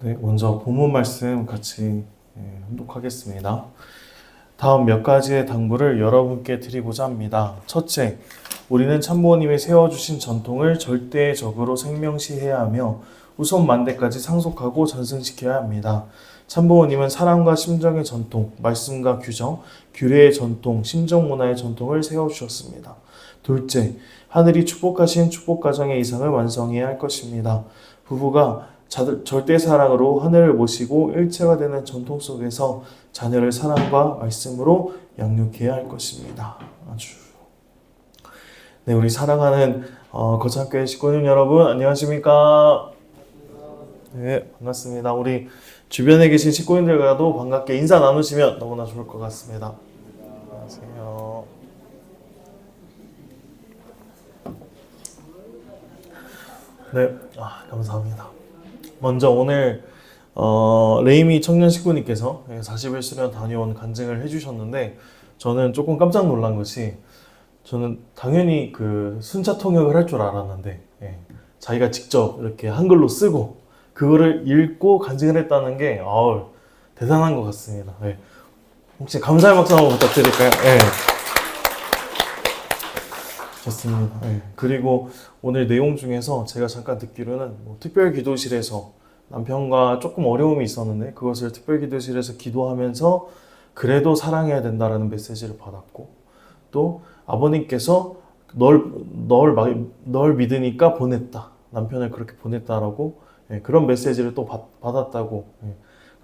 네, 먼저 본문 말씀 같이 혼독하겠습니다. 다음 몇 가지의 당부를 여러분께 드리고자 합니다. 첫째, 우리는 참부모님이 세워주신 전통을 절대적으로 생명시해야 하며 우선 만대까지 상속하고 전승시켜야 합니다. 참부모님은 사랑과 심정의 전통, 말씀과 규정, 규례의 전통, 심정문화의 전통을 세워주셨습니다. 둘째, 하늘이 축복하신 축복가정의 이상을 완성해야 할 것입니다. 부부가 절대 사랑으로 하늘을 모시고 일체가 되는 전통 속에서 자녀를 사랑과 말씀으로 양육해야 할 것입니다. 네, 우리 사랑하는 거창교회 식구님 여러분 안녕하십니까? 네, 반갑습니다. 우리 주변에 계신 식구님들과도 반갑게 인사 나누시면 너무나 좋을 것 같습니다. 안녕하세요. 네, 감사합니다. 먼저 오늘 레이미 청년 식구님께서 41수련 다녀온 간증을 해주셨는데 저는 조금 깜짝 놀란 것이 저는 당연히 그 순차 통역을 할 줄 알았는데 자기가 직접 이렇게 한글로 쓰고 그거를 읽고 간증을 했다는 게 대단한 것 같습니다. 혹시 감사의 박수 한번 부탁드릴까요? 좋습니다. 그리고 오늘 내용 중에서 제가 잠깐 듣기로는 특별 기도실에서 남편과 조금 어려움이 있었는데 그것을 특별 기도실에서 기도하면서 그래도 사랑해야 된다라는 메시지를 받았고 또 아버님께서 널 믿으니까 보냈다. 남편을 그렇게 보냈다라고 그런 메시지를 또 받았다고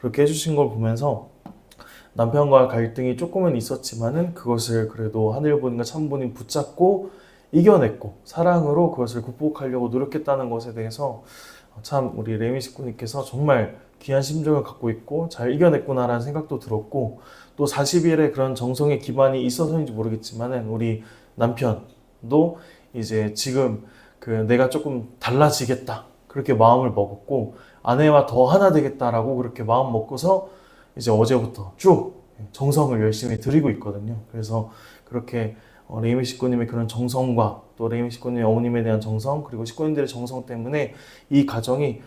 그렇게 해주신 걸 보면서 남편과 갈등이 조금은 있었지만은 그것을 그래도 하늘부모님과 참부모님 붙잡고 이겨냈고 사랑으로 그것을 극복하려고 노력했다는 것에 대해서 참 우리 레미 식구님께서 정말 귀한 심정을 갖고 있고 잘 이겨냈구나라는 생각도 들었고 또 40일의 그런 정성의 기반이 있어서인지 모르겠지만은 우리 남편도 이제 지금 내가 조금 달라지겠다 그렇게 마음을 먹었고 아내와 더 하나 되겠다라고 그렇게 마음 먹고서 이제 어제부터 쭉 정성을 열심히 들이고 있거든요. 그래서 그렇게 레이미 식구님의 그런 정성과 또 레이미 식구님의 어머님에 대한 정성 그리고 식구님들의 정성 때문에 이 가정이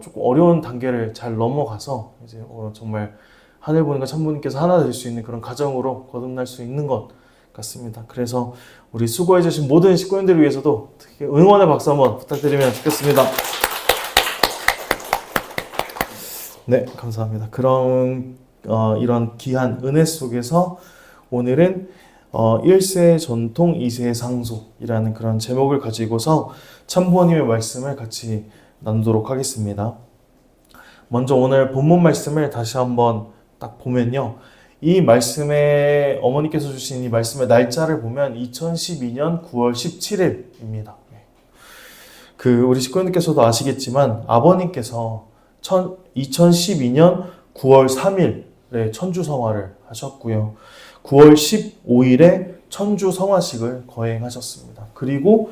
조금 어려운 단계를 잘 넘어가서 이제 정말 하늘부모님과 참부모님께서 하나 될 수 있는 그런 가정으로 거듭날 수 있는 것 같습니다. 그래서 우리 수고해주신 모든 식구님들을 위해서도 특히 응원의 박수 한번 부탁드리면 좋겠습니다. 네, 감사합니다. 그럼 이런 귀한 은혜 속에서 오늘은 1세 전통 2세 상속이라는 그런 제목을 가지고서 참부모님의 말씀을 같이 나누도록 하겠습니다. 먼저 오늘 본문 말씀을 다시 한번 딱 보면요. 이 말씀에 어머니께서 주신 이 말씀의 날짜를 보면 2012년 9월 17일입니다. 우리 식구님께서도 아시겠지만 아버님께서 2012년 9월 3일에 천주성화를 하셨고요. 9월 15일에 천주성화식을 거행하셨습니다. 그리고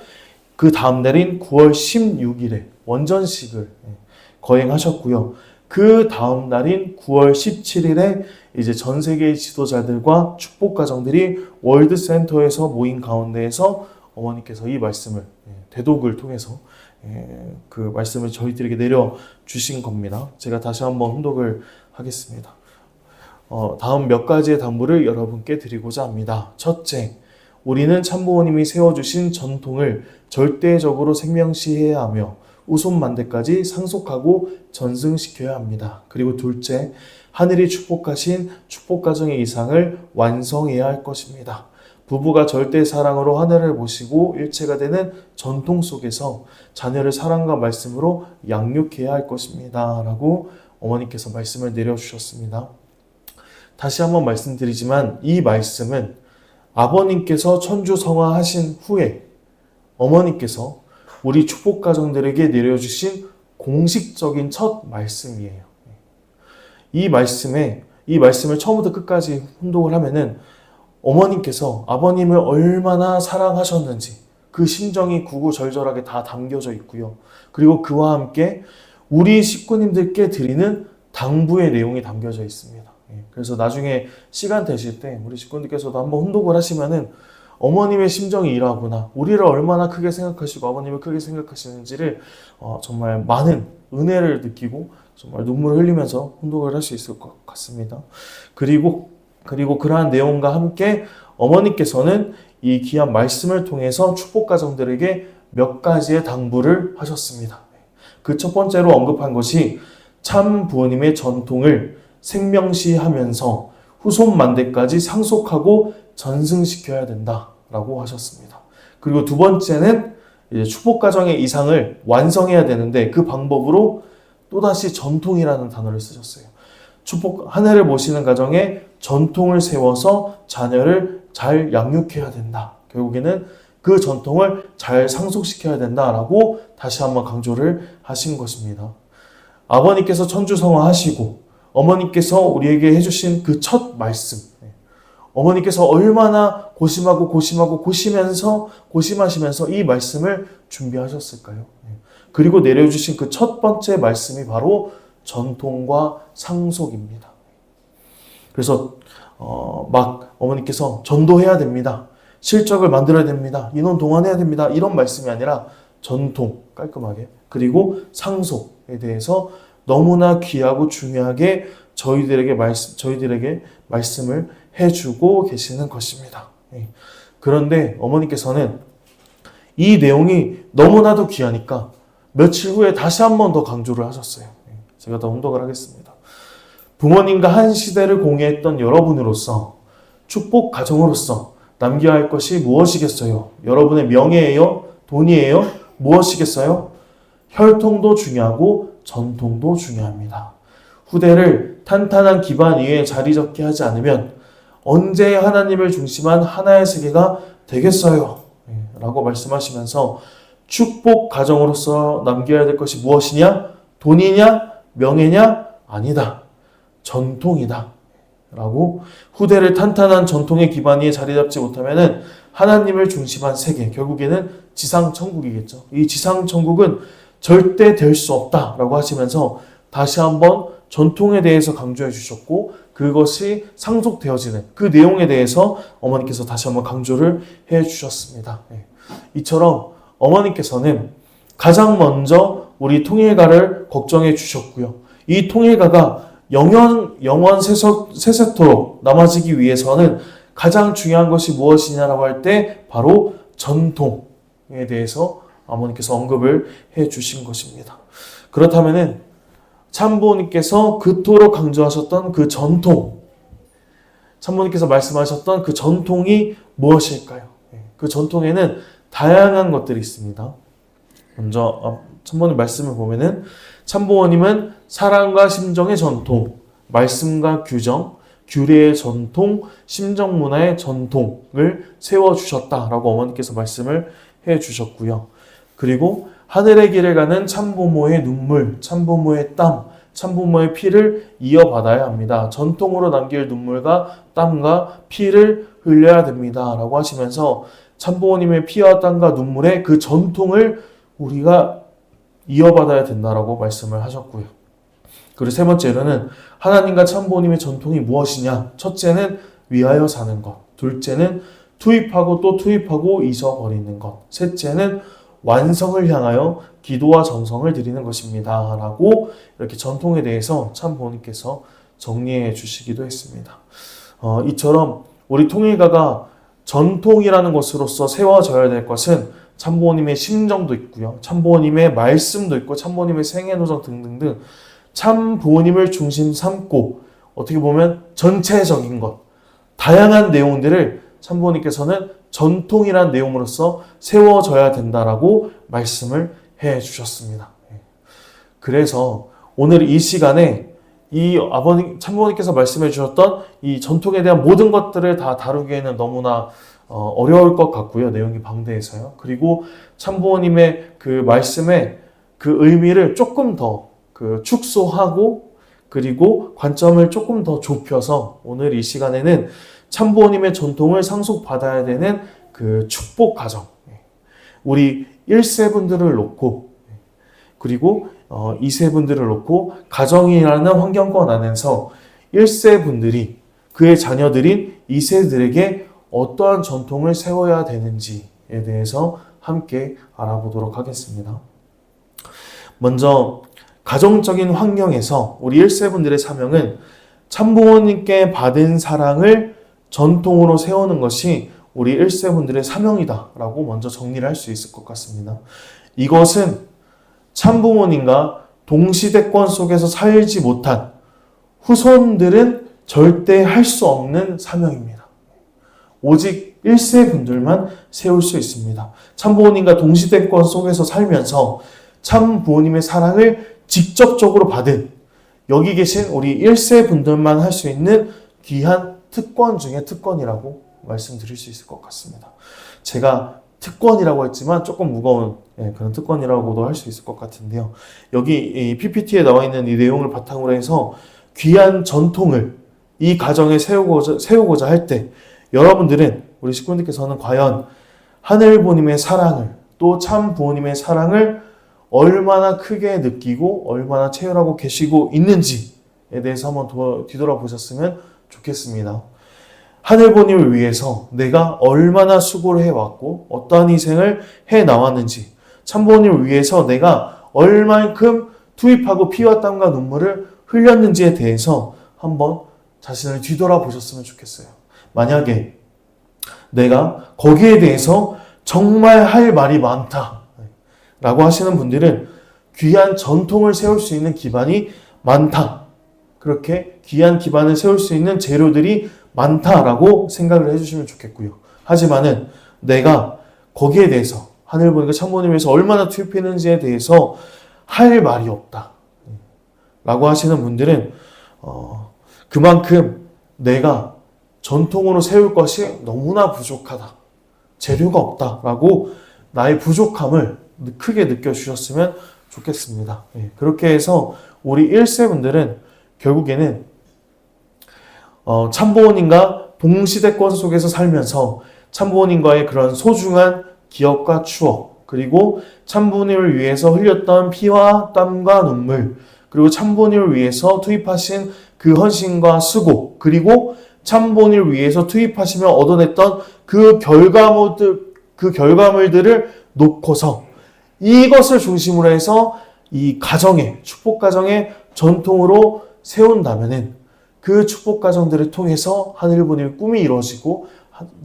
그 다음 날인 9월 16일에 원전식을 거행하셨고요. 그 다음 날인 9월 17일에 이제 전 세계의 지도자들과 축복가정들이 월드센터에서 모인 가운데에서 어머니께서 이 말씀을 대독을 통해서 그 말씀을 저희들에게 내려주신 겁니다. 제가 다시 한번 혼독을 하겠습니다. 다음 몇 가지의 당부를 여러분께 드리고자 합니다. 첫째, 우리는 참부모님이 세워주신 전통을 절대적으로 생명시해야 하며 우손만대까지 상속하고 전승시켜야 합니다. 그리고 둘째, 하늘이 축복하신 축복가정의 이상을 완성해야 할 것입니다. 부부가 절대 사랑으로 하늘을 모시고 일체가 되는 전통 속에서 자녀를 사랑과 말씀으로 양육해야 할 것입니다. 라고 어머니께서 말씀을 내려주셨습니다. 다시 한번 말씀드리지만 이 말씀은 아버님께서 천주성화하신 후에 어머니께서 우리 축복가정들에게 내려주신 공식적인 첫 말씀이에요. 이 말씀을 처음부터 끝까지 혼독을 하면은 어머님께서 아버님을 얼마나 사랑하셨는지 그 심정이 구구절절하게 다 담겨져 있고요. 그리고 그와 함께 우리 식구님들께 드리는 당부의 내용이 담겨져 있습니다. 그래서 나중에 시간 되실 때 우리 식구님께서도 한번 혼독을 하시면은 어머님의 심정이 이러하구나. 우리를 얼마나 크게 생각하시고 아버님을 크게 생각하시는지를 정말 많은 은혜를 느끼고 정말 눈물을 흘리면서 훈독을 할 수 있을 것 같습니다. 그리고 그러한 내용과 함께 어머니께서는 이 귀한 말씀을 통해서 축복 가정들에게 몇 가지의 당부를 하셨습니다. 그 첫 번째로 언급한 것이 참 부모님의 전통을 생명시하면서 후손 만대까지 상속하고 전승시켜야 된다라고 하셨습니다. 그리고 두 번째는 이제 축복 가정의 이상을 완성해야 되는데 그 방법으로 또다시 전통이라는 단어를 쓰셨어요. 축복 한 해를 모시는 가정에 전통을 세워서 자녀를 잘 양육해야 된다. 결국에는 그 전통을 잘 상속시켜야 된다라고 다시 한번 강조를 하신 것입니다. 아버님께서 천주성화하시고 어머니께서 우리에게 해주신 그 첫 말씀, 어머니께서 얼마나 고심하시면서 이 말씀을 준비하셨을까요? 그리고 내려주신 그 첫 번째 말씀이 바로 전통과 상속입니다. 그래서 막 어머니께서 전도해야 됩니다. 실적을 만들어야 됩니다. 인원 동원해야 됩니다. 이런 말씀이 아니라 전통, 깔끔하게, 그리고 상속에 대해서 너무나 귀하고 중요하게 저희들에게 말씀을 해주고 계시는 것입니다. 그런데 어머니께서는 이 내용이 너무나도 귀하니까 며칠 후에 다시 한 번 더 강조를 하셨어요. 제가 더 혼독을 하겠습니다. 부모님과 한 시대를 공유했던 여러분으로서 축복 가정으로서 남겨야 할 것이 무엇이겠어요? 여러분의 명예예요? 돈이에요? 무엇이겠어요? 혈통도 중요하고 전통도 중요합니다. 후대를 탄탄한 기반 위에 자리 잡게 하지 않으면 언제 하나님을 중심한 하나의 세계가 되겠어요? 라고 말씀하시면서 축복 가정으로서 남겨야 될 것이 무엇이냐? 돈이냐? 명예냐? 아니다. 전통이다. 라고 후대를 탄탄한 전통의 기반 위에 자리 잡지 못하면 하나님을 중심한 세계, 결국에는 지상천국이겠죠. 이 지상천국은 절대 될 수 없다라고 하시면서 다시 한번 전통에 대해서 강조해 주셨고 그것이 상속되어지는 그 내용에 대해서 어머니께서 다시 한번 강조를 해 주셨습니다. 이처럼 어머니께서는 가장 먼저 우리 통일가를 걱정해 주셨고요. 이 통일가가 영원 세세토록 남아지기 위해서는 가장 중요한 것이 무엇이냐라고 할 때 바로 전통에 대해서 어머니께서 언급을 해 주신 것입니다. 그렇다면은 참부모님께서 그토록 강조하셨던 그 전통, 참부모님께서 말씀하셨던 그 전통이 무엇일까요? 그 전통에는 다양한 것들이 있습니다. 먼저 참부모님 말씀을 보면은 참부모님은 사랑과 심정의 전통, 말씀과 규정, 규례의 전통, 심정문화의 전통을 세워주셨다라고 어머니께서 말씀을 해주셨고요. 그리고 하늘의 길을 가는 참부모의 눈물, 참부모의 땀, 참부모의 피를 이어받아야 합니다. 전통으로 남길 눈물과 땀과 피를 흘려야 됩니다. 라고 하시면서 참부모님의 피와 땀과 눈물의 그 전통을 우리가 이어받아야 된다라고 말씀을 하셨고요. 그리고 세 번째로는 하나님과 참부모님의 전통이 무엇이냐? 첫째는 위하여 사는 것, 둘째는 투입하고 또 투입하고 잊어버리는 것, 셋째는 완성을 향하여 기도와 정성을 드리는 것입니다. 라고 이렇게 전통에 대해서 참부모님께서 정리해 주시기도 했습니다. 이처럼 우리 통일가가 전통이라는 것으로서 세워져야 될 것은 참부모님의 심정도 있고요. 참부모님의 말씀도 있고 참부모님의 생애노정 등등등 참부모님을 중심 삼고 어떻게 보면 전체적인 것, 다양한 내용들을 참부모님께서는 전통이라는 내용으로서 세워져야 된다라고 말씀을 해 주셨습니다. 그래서 오늘 이 시간에 이 참부모님께서 말씀해 주셨던 이 전통에 대한 모든 것들을 다 다루기에는 너무나 어려울 것 같고요. 내용이 방대해서요. 그리고 참부모님의 그 말씀의 그 의미를 조금 더 축소하고 그리고 관점을 조금 더 좁혀서 오늘 이 시간에는 참부모님의 전통을 상속받아야 되는 그 축복 가정, 우리 1세분들을 놓고 그리고 2세분들을 놓고 가정이라는 환경권 안에서 1세분들이 그의 자녀들인 2세들에게 어떠한 전통을 세워야 되는지에 대해서 함께 알아보도록 하겠습니다. 먼저 가정적인 환경에서 우리 1세분들의 사명은 참부모님께 받은 사랑을 전통으로 세우는 것이 우리 1세분들의 사명이다라고 먼저 정리를 할 수 있을 것 같습니다. 이것은 참부모님과 동시대권 속에서 살지 못한 후손들은 절대 할 수 없는 사명입니다. 오직 1세분들만 세울 수 있습니다. 참부모님과 동시대권 속에서 살면서 참부모님의 사랑을 직접적으로 받은 여기 계신 우리 1세분들만 할 수 있는 귀한 특권 중에 특권이라고 말씀드릴 수 있을 것 같습니다. 제가 특권이라고 했지만 조금 무거운 그런 특권이라고도 할 수 있을 것 같은데요. 여기 이 PPT에 나와 있는 이 내용을 바탕으로 해서 귀한 전통을 이 가정에 세우고자 할 때 여러분들은 우리 식구님께서는 과연 하늘부모님의 사랑을 또 참 부모님의 사랑을 얼마나 크게 느끼고 얼마나 체험하고 계시고 있는지에 대해서 한번 뒤돌아보셨으면 좋겠습니다. 하늘부모님을 위해서 내가 얼마나 수고를 해왔고 어떠한 희생을 해나왔는지 참부모님을 위해서 내가 얼만큼 투입하고 피와 땀과 눈물을 흘렸는지에 대해서 한번 자신을 뒤돌아보셨으면 좋겠어요. 만약에 내가 거기에 대해서 정말 할 말이 많다 라고 하시는 분들은 귀한 전통을 세울 수 있는 기반이 많다. 그렇게 귀한 기반을 세울 수 있는 재료들이 많다라고 생각을 해주시면 좋겠고요. 하지만은 내가 거기에 대해서 하늘부모님과 참부모님을 위해서 얼마나 투입했는지에 대해서 할 말이 없다 라고 하시는 분들은 그만큼 내가 전통으로 세울 것이 너무나 부족하다. 재료가 없다라고 나의 부족함을 크게 느껴주셨으면 좋겠습니다. 그렇게 해서 우리 1세분들은 결국에는 참부모님과 동시대권 속에서 살면서 참부모님과의 그런 소중한 기억과 추억, 그리고 참부모님을 위해서 흘렸던 피와 땀과 눈물, 그리고 참부모님을 위해서 투입하신 그 헌신과 수고, 그리고 참부모님을 위해서 투입하시며 얻어냈던 그 결과물들을 놓고서 이것을 중심으로 해서 이 가정의, 축복 가정의 전통으로 세운다면은 그 축복 가정들을 통해서 하늘부모님의 꿈이 이루어지고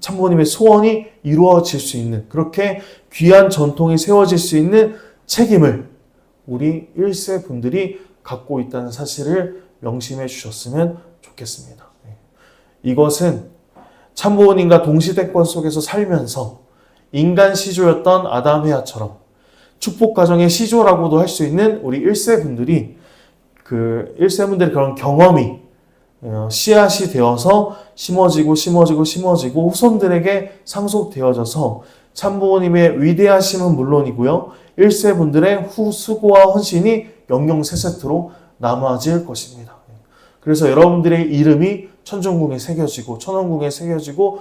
참부모님의 소원이 이루어질 수 있는 그렇게 귀한 전통이 세워질 수 있는 책임을 우리 1세 분들이 갖고 있다는 사실을 명심해 주셨으면 좋겠습니다. 이것은 참부모님과 동시대권 속에서 살면서 인간 시조였던 아담 헤아처럼 축복 가정의 시조라고도 할 수 있는 우리 1세 분들이 그 1세 분들의 그런 경험이 씨앗이 되어서 심어지고 후손들에게 상속되어져서 참부모님의 위대하심은 물론이고요. 1세 분들의 수고와 헌신이 영영 세세트로 남아질 것입니다. 그래서 여러분들의 이름이 천정궁에 새겨지고 천왕궁에 새겨지고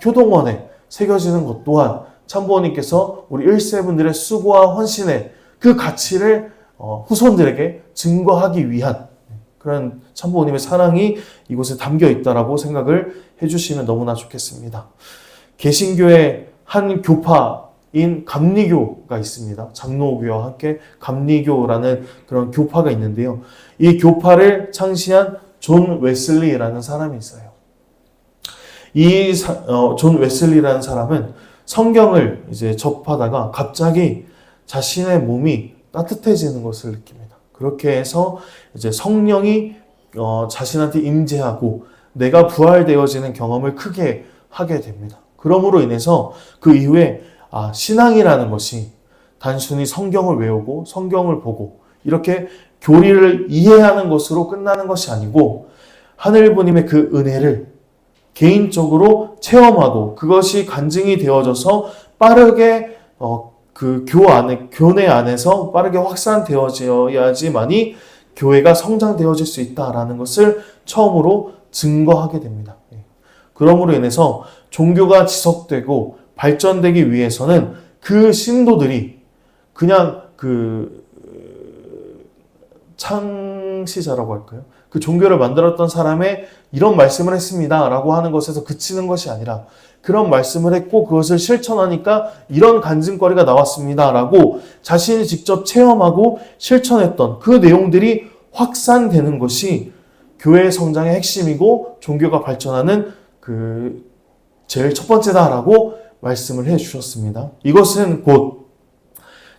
효동원에 새겨지는 것 또한 참부모님께서 우리 1세 분들의 수고와 헌신의 그 가치를 후손들에게 증거하기 위한 그런 참부모님의 사랑이 이곳에 담겨 있다라고 생각을 해주시면 너무나 좋겠습니다. 개신교의 한 교파인 감리교가 있습니다. 장로교와 함께 감리교라는 그런 교파가 있는데요. 이 교파를 창시한 존 웨슬리라는 사람이 있어요. 이 존 웨슬리라는 사람은 성경을 이제 접하다가 갑자기 자신의 몸이 따뜻해지는 것을 느낍니다. 그렇게 해서 이제 성령이 자신한테 임재하고 내가 부활되어지는 경험을 크게 하게 됩니다. 그러므로 인해서 그 이후에 신앙이라는 것이 단순히 성경을 외우고 성경을 보고 이렇게 교리를 이해하는 것으로 끝나는 것이 아니고 하늘부모님의 그 은혜를 개인적으로 체험하고 그것이 간증이 되어져서 빠르게 그 교내 안에서 빠르게 확산되어져야지만이 교회가 성장되어질 수 있다라는 것을 처음으로 증거하게 됩니다. 그러므로 인해서 종교가 지속되고 발전되기 위해서는 그 신도들이 그냥 그 창시자라고 할까요? 그 종교를 만들었던 사람의 이런 말씀을 했습니다 라고 하는 것에서 그치는 것이 아니라 그런 말씀을 했고 그것을 실천하니까 이런 간증거리가 나왔습니다 라고 자신이 직접 체험하고 실천했던 그 내용들이 확산되는 것이 교회의 성장의 핵심이고 종교가 발전하는 그 제일 첫 번째다라고 말씀을 해주셨습니다. 이것은 곧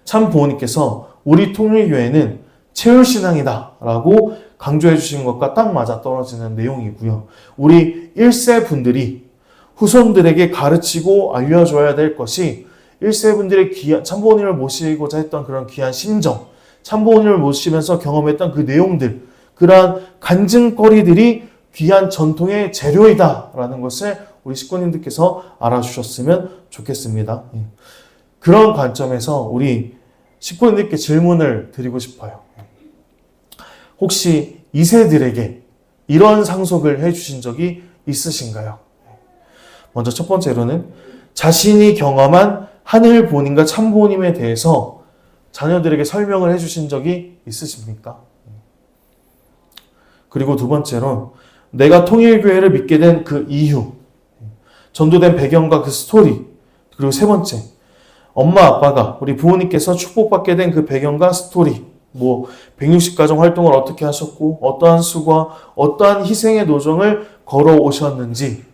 참 부모님께서 우리 통일교회는 체율신앙이다 라고 강조해 주신 것과 딱 맞아떨어지는 내용이고요. 우리 1세 분들이 후손들에게 가르치고 알려줘야 될 것이 1세 분들의 귀한 참부모님을 모시고자 했던 그런 귀한 심정, 참부모님을 모시면서 경험했던 그 내용들, 그러한 간증거리들이 귀한 전통의 재료이다라는 것을 우리 식구님들께서 알아주셨으면 좋겠습니다. 그런 관점에서 우리 식구님들께 질문을 드리고 싶어요. 혹시 2세들에게 이런 상속을 해주신 적이 있으신가요? 먼저 첫 번째로는 자신이 경험한 하늘 부모님과 참 부모님에 대해서 자녀들에게 설명을 해주신 적이 있으십니까? 그리고 두 번째로 내가 통일교회를 믿게 된 그 이유, 전도된 배경과 그 스토리, 그리고 세 번째, 엄마 아빠가 우리 부모님께서 축복받게 된 그 배경과 스토리, 160가정 활동을 어떻게 하셨고 어떠한 수고와 어떠한 희생의 노정을 걸어오셨는지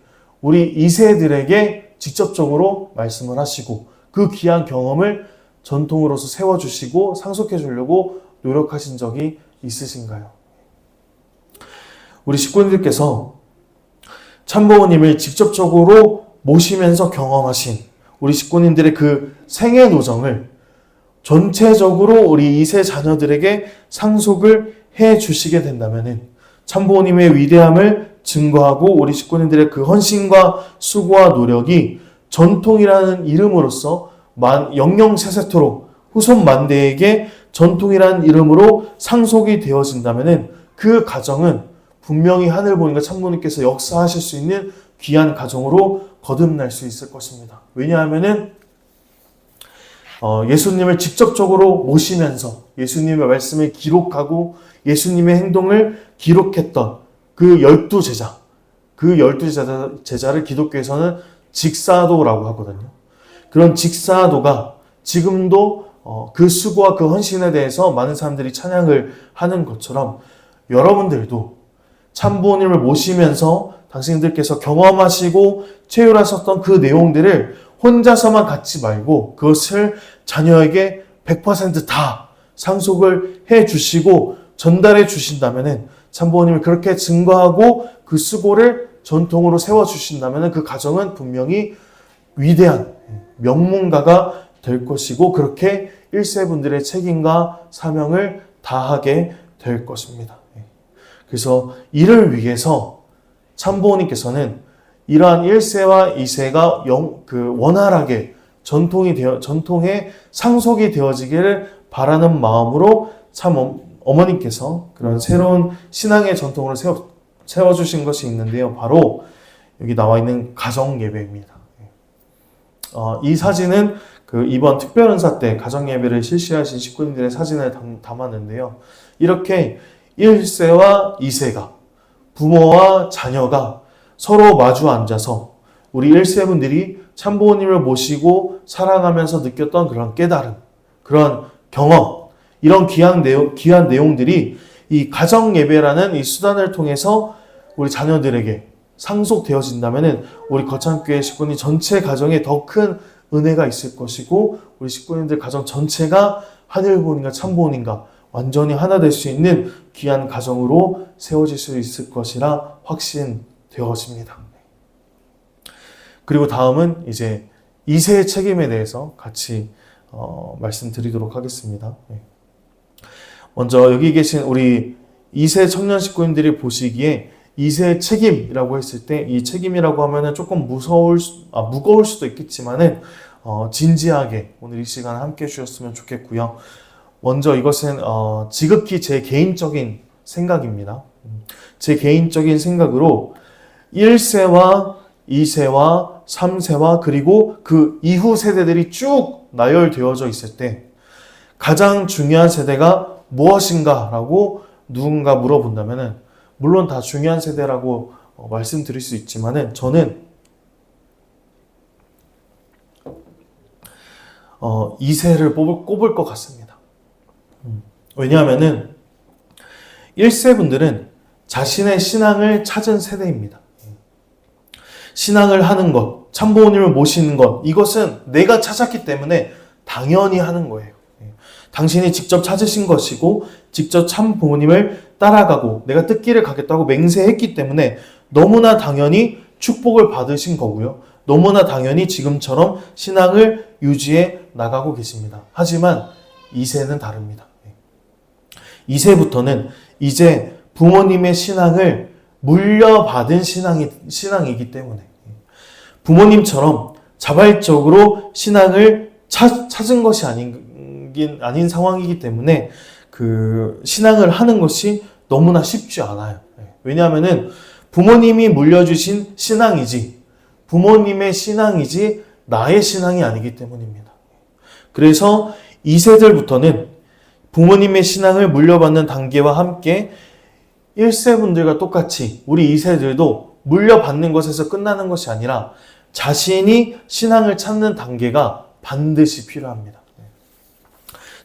우리 2세들에게 직접적으로 말씀을 하시고 그 귀한 경험을 전통으로서 세워주시고 상속해 주려고 노력하신 적이 있으신가요? 우리 식구님들께서 참부모님을 직접적으로 모시면서 경험하신 우리 식구님들의 그 생애 노정을 전체적으로 우리 2세 자녀들에게 상속을 해 주시게 된다면 참부모님의 위대함을 증거하고 우리 식구님들의 그 헌신과 수고와 노력이 전통이라는 이름으로써 영영세세토록 후손 만대에게 전통이라는 이름으로 상속이 되어진다면 그 가정은 분명히 하늘부모님과 참부모님께서 역사하실 수 있는 귀한 가정으로 거듭날 수 있을 것입니다. 왜냐하면 예수님을 직접적으로 모시면서 예수님의 말씀을 기록하고 예수님의 행동을 기록했던 그 12제자, 그 12제자를 기독교에서는 직사도라고 하거든요. 그런 직사도가 지금도 그 수고와 그 헌신에 대해서 많은 사람들이 찬양을 하는 것처럼 여러분들도 참부모님을 모시면서 당신들께서 경험하시고 체휼하셨던 그 내용들을 혼자서만 갖지 말고 그것을 자녀에게 100%다 상속을 해 주시고 전달해 주신다면 참부모님을 그렇게 증거하고 그 수고를 전통으로 세워주신다면 그 가정은 분명히 위대한 명문가가 될 것이고 그렇게 1세분들의 책임과 사명을 다하게 될 것입니다. 그래서 이를 위해서 참부모님께서는 이러한 1세와 2세가 원활하게 전통에 상속이 되어지기를 바라는 마음으로 참 어머님께서 그런 새로운 신앙의 전통으로 세워주신 것이 있는데요. 바로 여기 나와 있는 가정예배입니다. 이 사진은 이번 특별은사 때 가정예배를 실시하신 식구님들의 사진을 담았는데요. 이렇게 1세와 2세가 부모와 자녀가 서로 마주 앉아서 우리 1세분들이 참부모님을 모시고 사랑하면서 느꼈던 그런 깨달음, 그런 경험, 이런 귀한 내용들이 이 가정예배라는 이 수단을 통해서 우리 자녀들에게 상속되어진다면 우리 거창교회 식구님 전체 가정에 더 큰 은혜가 있을 것이고 우리 식구님들 가정 전체가 하늘부모님과 참부모님과 완전히 하나 될 수 있는 귀한 가정으로 세워질 수 있을 것이라 확신되어집니다. 그리고 다음은 이제 2세의 책임에 대해서 같이 말씀드리도록 하겠습니다. 먼저 여기 계신 우리 2세 청년 식구님들이 보시기에 2세의 책임이라고 했을 때 이 책임이라고 하면은 조금 무거울 수도 있겠지만은 진지하게 오늘 이 시간 함께 해주셨으면 좋겠고요. 먼저 이것은 지극히 제 개인적인 생각입니다. 제 개인적인 생각으로 1세와 2세와 3세와 그리고 그 이후 세대들이 쭉 나열되어져 있을 때 가장 중요한 세대가 무엇인가라고 누군가 물어본다면은 물론 다 중요한 세대라고 말씀드릴 수 있지만은 저는 2세를 꼽을 것 같습니다. 왜냐하면은 1세 분들은 자신의 신앙을 찾은 세대입니다. 신앙을 하는 것, 참부모님을 모시는 것, 이것은 내가 찾았기 때문에 당연히 하는 거예요. 당신이 직접 찾으신 것이고 직접 참부모님을 따라가고 내가 뜻길을 가겠다고 맹세했기 때문에 너무나 당연히 축복을 받으신 거고요. 너무나 당연히 지금처럼 신앙을 유지해 나가고 계십니다. 하지만 2세는 다릅니다. 2세부터는 이제 부모님의 신앙을 물려받은 신앙이기 때문에 부모님처럼 자발적으로 신앙을 찾은 것이 아닌 상황이기 때문에 그 신앙을 하는 것이 너무나 쉽지 않아요. 왜냐하면은 부모님이 물려주신 신앙이지 부모님의 신앙이지 나의 신앙이 아니기 때문입니다. 그래서 2세들부터는 부모님의 신앙을 물려받는 단계와 함께 1세분들과 똑같이 우리 2세들도 물려받는 것에서 끝나는 것이 아니라 자신이 신앙을 찾는 단계가 반드시 필요합니다.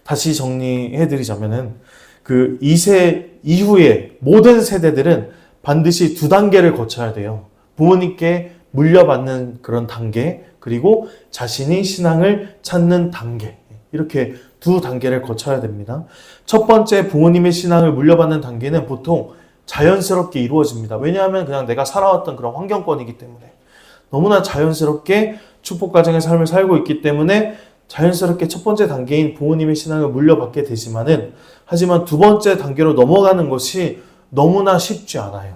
다시 정리해드리자면은 그 2세 이후의 모든 세대들은 반드시 2단계를 거쳐야 돼요. 부모님께 물려받는 그런 단계, 그리고 자신이 신앙을 찾는 단계. 이렇게 2단계를 거쳐야 됩니다. 첫 번째 부모님의 신앙을 물려받는 단계는 보통 자연스럽게 이루어집니다. 왜냐하면 그냥 내가 살아왔던 그런 환경권이기 때문에 너무나 자연스럽게 축복가정의 삶을 살고 있기 때문에 자연스럽게 첫 번째 단계인 부모님의 신앙을 물려받게 되지만은 하지만 2번째 단계로 넘어가는 것이 너무나 쉽지 않아요.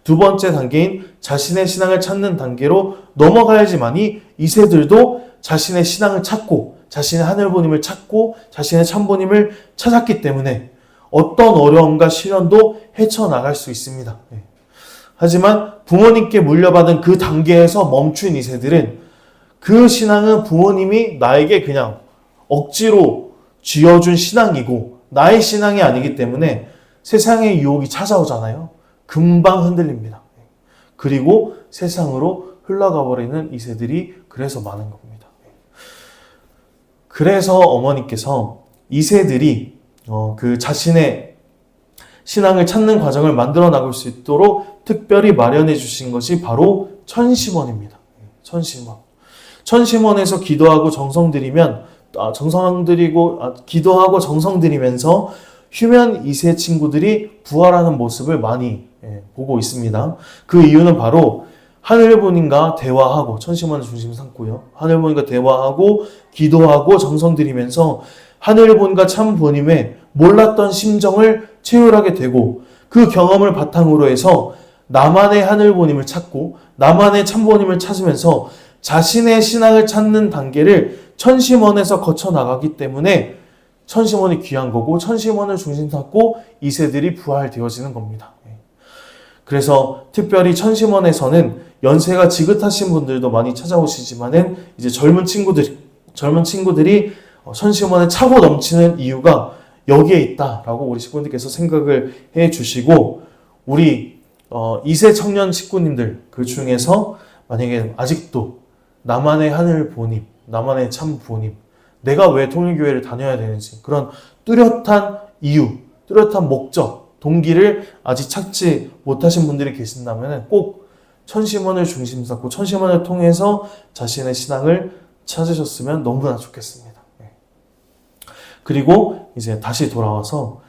2번째 단계인 자신의 신앙을 찾는 단계로 넘어가야지만이 2세들도 자신의 신앙을 찾고 자신의 하늘부모님을 찾고 자신의 참부모님을 찾았기 때문에 어떤 어려움과 시련도 헤쳐나갈 수 있습니다. 하지만 부모님께 물려받은 그 단계에서 멈춘 2세들은 그 신앙은 부모님이 나에게 그냥 억지로 쥐어준 신앙이고 나의 신앙이 아니기 때문에 세상의 유혹이 찾아오잖아요. 금방 흔들립니다. 그리고 세상으로 흘러가 버리는 2세들이 그래서 많은 겁니다. 그래서 어머니께서 2세들이 그 자신의 신앙을 찾는 과정을 만들어 나갈 수 있도록 특별히 마련해 주신 것이 바로 천심원입니다. 천심원에서 기도하고 기도하고 정성 들이면서 휴면 2세 친구들이 부활하는 모습을 많이 보고 있습니다. 그 이유는 바로 하늘부모님과 대화하고, 천심원을 중심 삼고요. 하늘부모님과 대화하고 기도하고 정성 들이면서 하늘부모님과 참부모님의 몰랐던 심정을 체휼하게 되고 그 경험을 바탕으로 해서 나만의 하늘부모님을 찾고 나만의 참부모님을 찾으면서 자신의 신앙을 찾는 단계를 천심원에서 거쳐 나가기 때문에 천심원이 귀한 거고 천심원을 중심 삼고 2세들이 부활되어지는 겁니다. 그래서 특별히 천심원에서는 연세가 지긋하신 분들도 많이 찾아오시지만은 이제 젊은 친구들이 천심원에 차고 넘치는 이유가 여기에 있다라고 우리 식구님께서 생각을 해 주시고 우리 2세 청년 식구님들 그 중에서 만약에 아직도 나만의 하늘 부모님, 나만의 참 부모님, 내가 왜 통일교회를 다녀야 되는지 그런 뚜렷한 이유, 뚜렷한 목적, 동기를 아직 찾지 못하신 분들이 계신다면 꼭 천심원을 중심 삼고 천심원을 통해서 자신의 신앙을 찾으셨으면 너무나 좋겠습니다. 그리고 이제 다시 돌아와서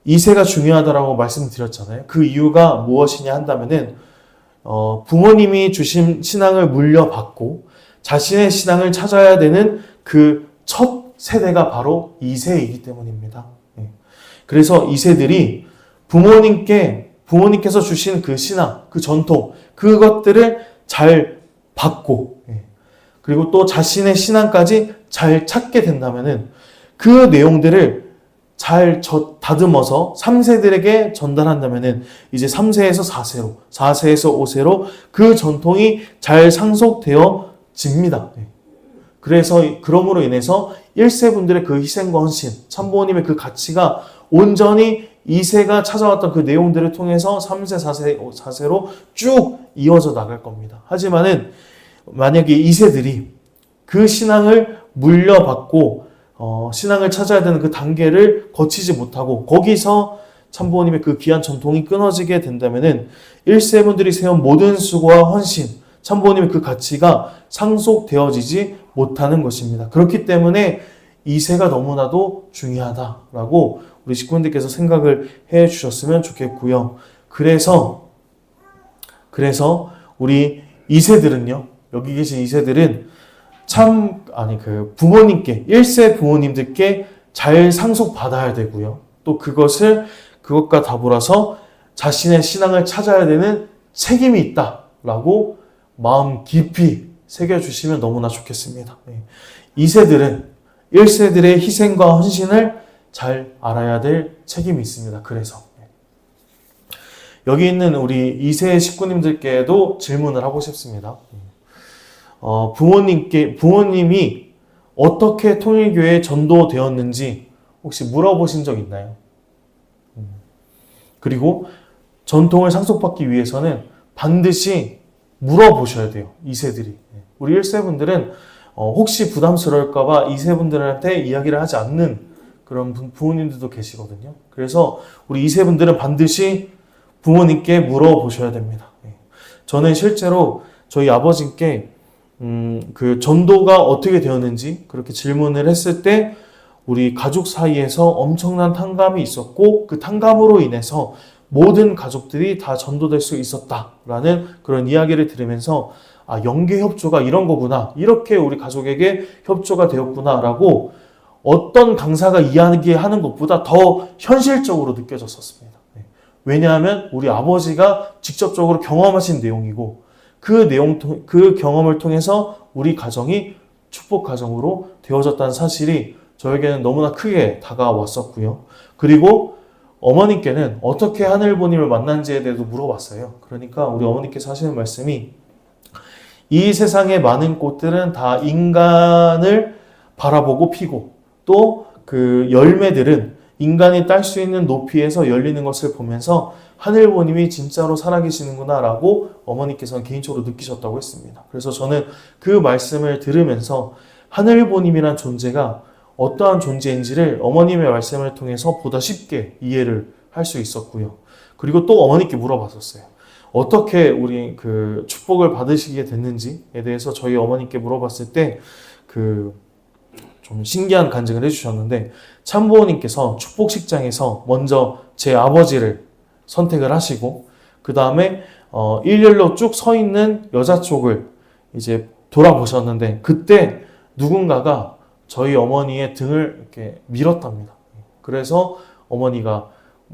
2세가 중요하다라고 말씀드렸잖아요. 그 이유가 무엇이냐 한다면은 부모님이 주신 신앙을 물려받고 자신의 신앙을 찾아야 되는 그 첫 세대가 바로 2세이기 때문입니다. 그래서 2세들이 부모님께서 주신 그 신앙, 그 전통, 그것들을 잘 받고 그리고 또 자신의 신앙까지 잘 찾게 된다면은 그 내용들을 잘 다듬어서 3세들에게 전달한다면은 이제 3세에서 4세로, 4세에서 5세로 그 전통이 잘 상속되어집니다. 그래서 그럼으로 인해서 1세 분들의 그 희생과 헌신, 참부모님의 그 가치가 온전히 2세가 찾아왔던 그 내용들을 통해서 3세, 4세로 쭉 이어져 나갈 겁니다. 하지만은 만약에 2세들이 그 신앙을 물려받고 신앙을 찾아야 되는 그 단계를 거치지 못하고 거기서 참부모님의 그 귀한 전통이 끊어지게 된다면은 1세분들이 세운 모든 수고와 헌신, 참부모님의 그 가치가 상속되어지지 못하는 것입니다. 그렇기 때문에 2세가 너무나도 중요하다라고 우리 식구분들께서 생각을 해 주셨으면 좋겠고요. 그래서 우리 2세들은요, 여기 계신 2세들은 부모님께, 1세 부모님들께 잘 상속받아야 되고요. 또 그것과 더불어서 자신의 신앙을 찾아야 되는 책임이 있다라고 마음 깊이 새겨주시면 너무나 좋겠습니다. 2세들은 1세들의 희생과 헌신을 잘 알아야 될 책임이 있습니다. 그래서 여기 있는 우리 2세 식구님들께도 질문을 하고 싶습니다. 부모님이 어떻게 통일교회에 전도되었는지 혹시 물어보신 적 있나요? 그리고 전통을 상속받기 위해서는 반드시 물어보셔야 돼요. 2세들이. 우리 1세분들은 혹시 부담스러울까봐 2세분들한테 이야기를 하지 않는 그런 부모님들도 계시거든요. 그래서 우리 2세분들은 반드시 부모님께 물어보셔야 됩니다. 저는 실제로 저희 아버지께 그 전도가 어떻게 되었는지 그렇게 질문을 했을 때 우리 가족 사이에서 엄청난 탕감이 있었고 그 탕감으로 인해서 모든 가족들이 다 전도될 수 있었다라는 그런 이야기를 들으면서 영계 협조가 이런 거구나, 이렇게 우리 가족에게 협조가 되었구나라고 어떤 강사가 이야기하는 것보다 더 현실적으로 느껴졌었습니다. 왜냐하면 우리 아버지가 직접적으로 경험하신 내용이고 그 경험을 통해서 우리 가정이 축복 가정으로 되어졌다는 사실이 저에게는 너무나 크게 다가왔었고요. 그리고 어머니께는 어떻게 하늘보님을 만난지에 대해서 물어봤어요. 그러니까 우리 어머니께서 하시는 말씀이 이 세상의 많은 꽃들은 다 인간을 바라보고 피고 또 그 열매들은 인간이 딸 수 있는 높이에서 열리는 것을 보면서 하늘보님이 진짜로 살아계시는구나 라고 어머니께서는 개인적으로 느끼셨다고 했습니다. 그래서 저는 그 말씀을 들으면서 하늘보님이란 존재가 어떠한 존재인지를 어머님의 말씀을 통해서 보다 쉽게 이해를 할 수 있었고요. 그리고 또 어머니께 물어봤었어요. 어떻게 우리 그 축복을 받으시게 됐는지에 대해서 저희 어머니께 물어봤을 때 좀 신기한 간증을 해주셨는데 참부모님께서 축복식장에서 먼저 제 아버지를 선택을 하시고 그 다음에 일렬로 쭉 서 있는 여자 쪽을 이제 돌아보셨는데 그때 누군가가 저희 어머니의 등을 이렇게 밀었답니다. 그래서 어머니가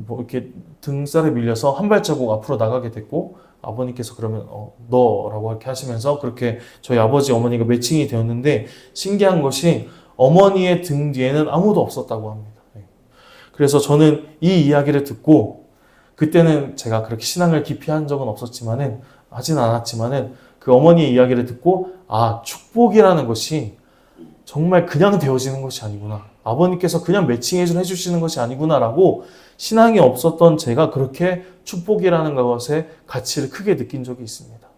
이렇게 등살에 밀려서 한 발자국 앞으로 나가게 됐고 아버님께서 그러면 너라고 이렇게 하시면서 그렇게 저희 아버지 어머니가 매칭이 되었는데 신기한 것이 어머니의 등 뒤에는 아무도 없었다고 합니다. 그래서 저는 이 이야기를 듣고 그때는 제가 그렇게 신앙을 깊이 한 적은 하진 않았지만은 그 어머니의 이야기를 듣고 축복이라는 것이 정말 그냥 되어지는 것이 아니구나. 아버님께서 그냥 매칭해 주시는 것이 아니구나라고 신앙이 없었던 제가 그렇게 축복이라는 것의 가치를 크게 느낀 적이 있습니다.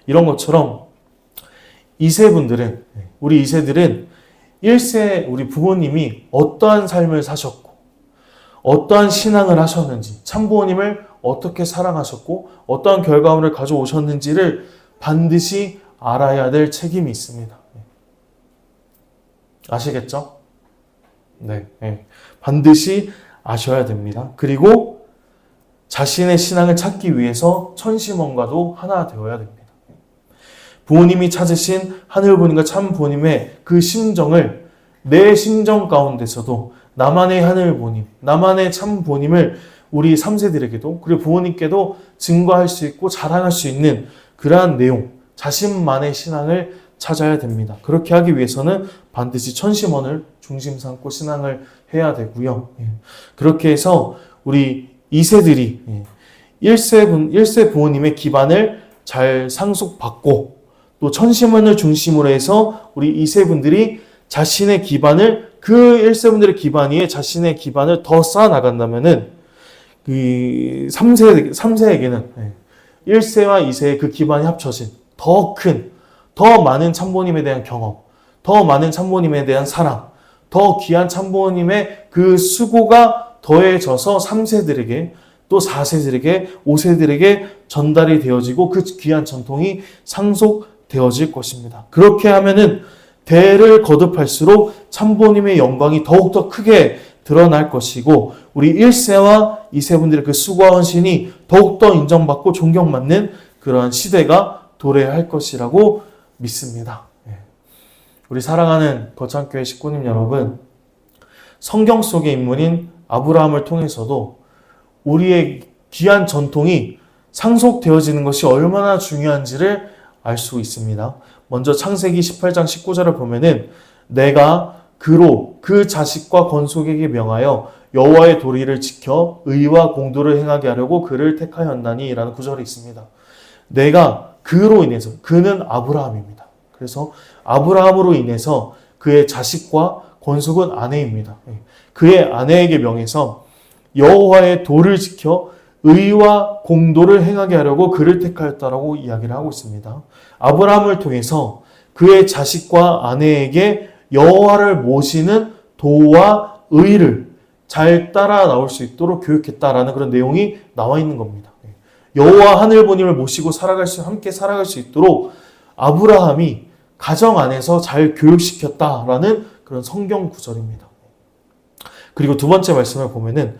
이런 것처럼 우리 2세들은 1세 우리 부모님이 어떠한 삶을 사셨고 어떠한 신앙을 하셨는지 참부모님을 어떻게 사랑하셨고 어떠한 결과물을 가져오셨는지를 반드시 알아야 될 책임이 있습니다. 아시겠죠? 네. 반드시 아셔야 됩니다. 그리고 자신의 신앙을 찾기 위해서 천심원과도 하나 되어야 됩니다. 부모님이 찾으신 하늘부모님과 참부모님의 그 심정을 내 심정 가운데서도 나만의 하늘부모님, 나만의 참부모님을 우리 3세들에게도 그리고 부모님께도 증거할 수 있고 자랑할 수 있는 그러한 내용, 자신만의 신앙을 찾아야 됩니다. 그렇게 하기 위해서는 반드시 천심원을 중심 삼고 신앙을 해야 되고요. 그렇게 해서 우리 2세들이 1세 부모님의 기반을 잘 상속받고 또 천심원을 중심으로 해서 우리 2세분들이 자신의 기반을 그 1세분들의 기반 위에 자신의 기반을 더 쌓아 나간다면은 이 3세에게는 1세와 2세의 그 기반이 합쳐진 더 큰, 더 많은 참부모님에 대한 경험, 더 많은 참부모님에 대한 사랑, 더 귀한 참부모님의 그 수고가 더해져서 3세들에게 또 4세들에게 5세들에게 전달이 되어지고 그 귀한 전통이 상속되어질 것입니다. 그렇게 하면은 대를 거듭할수록 참부모님의 영광이 더욱더 크게 드러날 것이고 우리 1세와 2세분들의 그 수고와 헌신이 더욱더 인정받고 존경받는 그러한 시대가 도래할 것이라고 믿습니다. 우리 사랑하는 거창교회 식구님 여러분, 성경 속의 인물인 아브라함을 통해서도 우리의 귀한 전통이 상속되어지는 것이 얼마나 중요한지를 알 수 있습니다. 먼저 창세기 18장 19절을 보면은 내가 그로 그 자식과 건속에게 명하여 여호와의 도리를 지켜 의와 공도를 행하게 하려고 그를 택하였나니 라는 구절이 있습니다. 내가 그로 인해서, 그는 아브라함입니다. 그래서 아브라함으로 인해서 그의 자식과 건속은 아내입니다. 그의 아내에게 명해서 여호와의 도를 지켜 의와 공도를 행하게 하려고 그를 택하였다라고 이야기를 하고 있습니다. 아브라함을 통해서 그의 자식과 아내에게 여호와를 모시는 도와 의를 잘 따라 나올 수 있도록 교육했다라는 그런 내용이 나와 있는 겁니다. 여호와 하늘보님을 모시고 함께 살아갈 수 있도록 아브라함이 가정 안에서 잘 교육시켰다라는 그런 성경 구절입니다. 그리고 두 번째 말씀을 보면은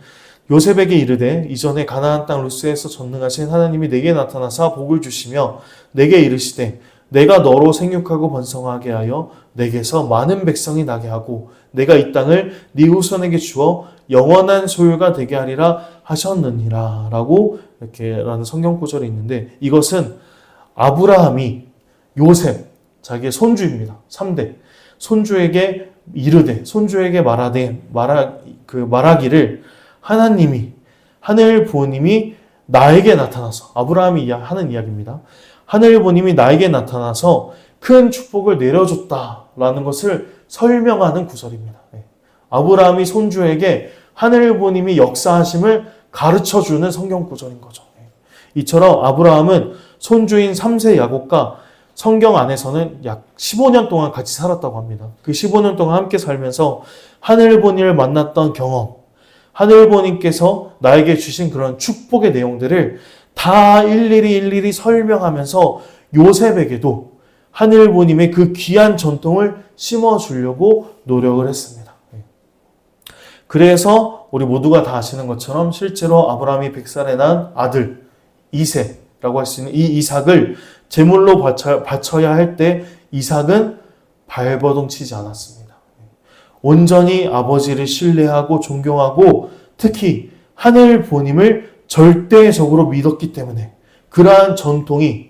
요셉에게 이르되 이전에 가나안 땅 루스에서 전능하신 하나님이 내게 나타나사 복을 주시며 내게 이르시되 내가 너로 생육하고 번성하게 하여 내게서 많은 백성이 나게 하고 내가 이 땅을 네 후손에게 주어 영원한 소유가 되게 하리라 하셨느니라 라고 이렇게 라는 성경 구절이 있는데 이것은 아브라함이 요셉 자기의 손주입니다. 3대 손주에게 이르되 손주에게 말하기를 하나님이 하늘 부모님이 나에게 나타나서 아브라함이 하는 이야기입니다. 하늘 부모님이 나에게 나타나서 큰 축복을 내려줬다라는 것을 설명하는 구절입니다. 아브라함이 손주에게 하늘 부모님이 역사하심을 가르쳐주는 성경 구절인 거죠. 이처럼 아브라함은 손주인 3세 야곱과 성경 안에서는 약 15년 동안 같이 살았다고 합니다. 그 15년 동안 함께 살면서 하늘보님을 만났던 경험, 하늘보님께서 나에게 주신 그런 축복의 내용들을 다 일일이 설명하면서 요셉에게도 하늘보님의 그 귀한 전통을 심어주려고 노력을 했습니다. 그래서 우리 모두가 다 아시는 것처럼 실제로 아브라함이 100살에 난 아들 이세라고 할 수 있는 이 이삭을 제물로 바쳐야 할 때 이삭은 발버둥 치지 않았습니다. 온전히 아버지를 신뢰하고 존경하고 특히 하늘 보님을 절대적으로 믿었기 때문에 그러한 전통이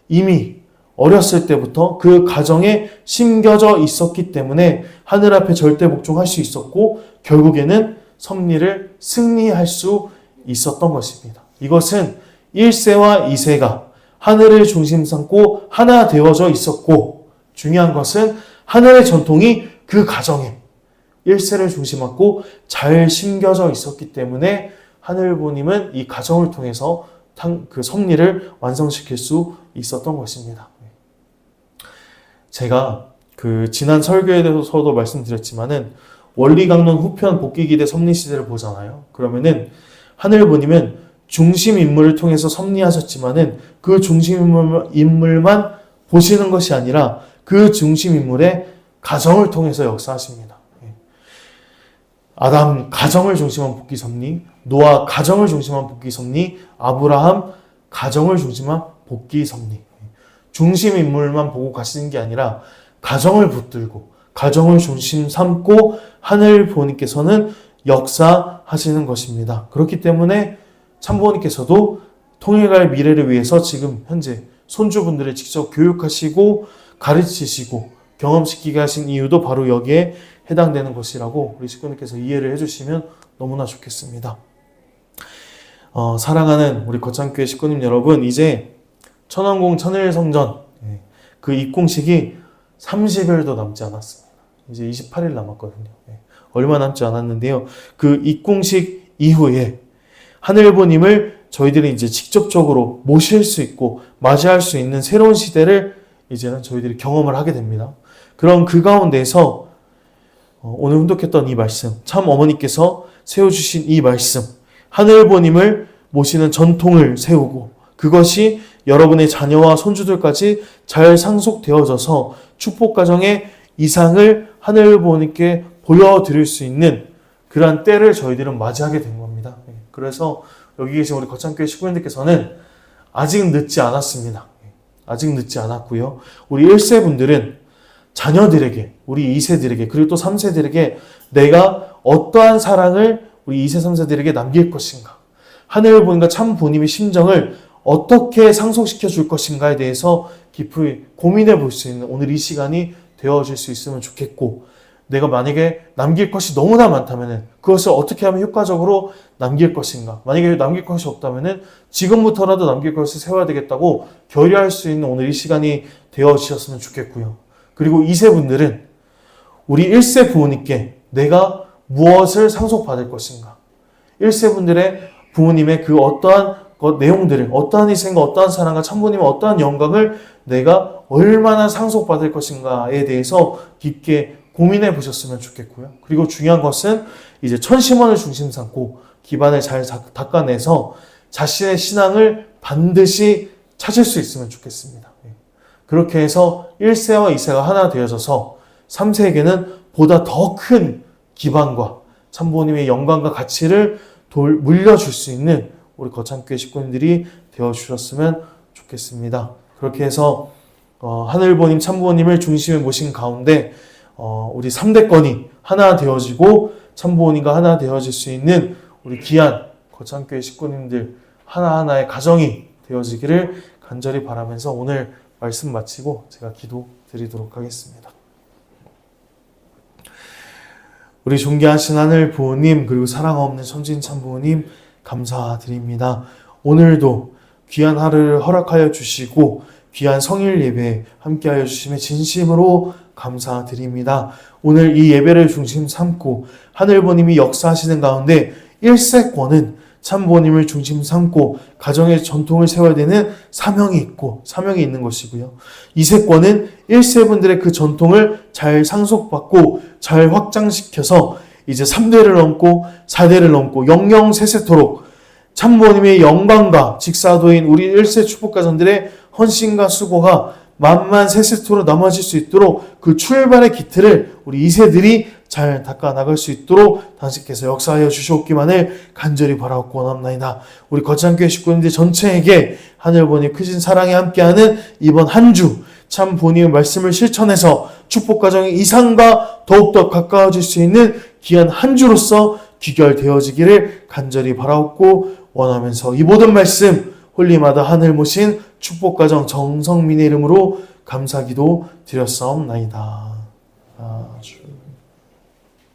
이미 어렸을 때부터 그 가정에 심겨져 있었기 때문에 하늘 앞에 절대 복종할 수 있었고 결국에는 섭리를 승리할 수 있었던 것입니다. 이것은 1세와 2세가 하늘을 중심 삼고 하나 되어져 있었고 중요한 것은 하늘의 전통이 그 가정에 1세를 중심 삼고 잘 심겨져 있었기 때문에 하늘부님은 이 가정을 통해서 그 섭리를 완성시킬 수 있었던 것입니다. 제가 그 지난 설교에 대해서도 말씀드렸지만은 원리강론 후편 복귀기대 섭리시대를 보잖아요. 그러면은 하늘부님은 중심 인물을 통해서 섭리하셨지만은 그 중심 인물만 보시는 것이 아니라 그 중심 인물의 가정을 통해서 역사하십니다. 아담 가정을 중심한 복귀 섭리, 노아 가정을 중심한 복귀 섭리, 아브라함 가정을 중심한 복귀 섭리. 중심 인물만 보고 가시는 게 아니라 가정을 붙들고 가정을 중심 삼고 하늘 부모님께서는 역사하시는 것입니다. 그렇기 때문에 참부모님께서도 통일갈 미래를 위해서 지금 현재 손주분들을 직접 교육하시고 가르치시고 경험시키게 하신 이유도 바로 여기에 해당되는 것이라고 우리 식구님께서 이해를 해주시면 너무나 좋겠습니다. 사랑하는 우리 거창교회 식구님 여러분, 이제 천왕궁 천일성전 그 입궁식이 30일도 남지 않았습니다. 이제 28일 남았거든요. 얼마 남지 않았는데요. 그 입궁식 이후에 하늘보님을 저희들이 이제 직접적으로 모실 수 있고 맞이할 수 있는 새로운 시대를 이제는 저희들이 경험을 하게 됩니다. 그런 그 가운데서 오늘 훈독했던 이 말씀, 참 어머니께서 세워주신 이 말씀, 하늘보님을 모시는 전통을 세우고 그것이 여러분의 자녀와 손주들까지 잘 상속되어져서 축복가정의 이상을 하늘보님께 보여드릴 수 있는 그러한 때를 저희들은 맞이하게 된 겁니다. 그래서 여기 계신 우리 거창교회 식구님들께서는 아직 늦지 않았습니다. 아직 늦지 않았고요. 우리 1세 분들은 자녀들에게, 우리 2세들에게, 그리고 또 3세들에게 내가 어떠한 사랑을 우리 2세, 3세들에게 남길 것인가, 하늘보님과 참 보님의 심정을 어떻게 상속시켜 줄 것인가에 대해서 깊이 고민해 볼 수 있는 오늘 이 시간이 되어질 수 있으면 좋겠고, 내가 만약에 남길 것이 너무나 많다면 그것을 어떻게 하면 효과적으로 남길 것인가, 만약에 남길 것이 없다면 지금부터라도 남길 것을 세워야 되겠다고 결의할 수 있는 오늘 이 시간이 되어지셨으면 좋겠고요. 그리고 2세분들은 우리 1세 부모님께 내가 무엇을 상속받을 것인가, 1세분들의 부모님의 그 어떠한 내용들을, 어떠한 희생과 어떠한 사랑과 참부님의 어떠한 영광을 내가 얼마나 상속받을 것인가에 대해서 깊게 고민해 보셨으면 좋겠고요. 그리고 중요한 것은 이제 천심원을 중심 삼고 기반을 잘 닦아내서 자신의 신앙을 반드시 찾을 수 있으면 좋겠습니다. 그렇게 해서 1세와 2세가 하나 되어져서 3세에게는 보다 더 큰 기반과 참부님의 영광과 가치를 물려줄 수 있는 우리 거창교회 식구님들이 되어주셨으면 좋겠습니다. 그렇게 해서 하늘보님, 참부모님을 중심에 모신 가운데 우리 3대권이 하나 되어지고 참부모님과 하나 되어질 수 있는 우리 귀한 거창교회 식구님들 하나하나의 가정이 되어지기를 간절히 바라면서 오늘 말씀 마치고 제가 기도 드리도록 하겠습니다. 우리 존귀하신 하늘 부모님, 그리고 사랑 없는 천진 참부모님 감사드립니다. 오늘도 귀한 하루를 허락하여 주시고 귀한 성일 예배 함께하여 주심에 진심으로 감사드립니다. 오늘 이 예배를 중심 삼고 하늘부모님이 역사하시는 가운데 1세권은 참부모님을 중심 삼고 가정의 전통을 세워야 되는 사명이 있는 것이고요. 2세권은 1세분들의 그 전통을 잘 상속받고 잘 확장시켜서 이제 3대를 넘고 4대를 넘고 영영세세토록 참부모님의 영광과 직사도인 우리 1세 축복가정들의 헌신과 수고가 만만 세세토록 남아질 수 있도록 그 출발의 기틀을 우리 2세들이 잘 닦아 나갈 수 있도록 당신께서 역사하여 주시옵기만을 간절히 바라옵고 원합나이다. 우리 거창교회 식구님들 전체에게 하늘보님 크신 사랑에 함께하는 이번 한 주 참 본인의 말씀을 실천해서 축복가정의 이상과 더욱더 가까워질 수 있는 귀한 한 주로서 귀결되어지기를 간절히 바라옵고 원하면서 이 모든 말씀 홀리마다 하늘 모신 축복가정 정성민의 이름으로 감사기도 드렸사옵나이다.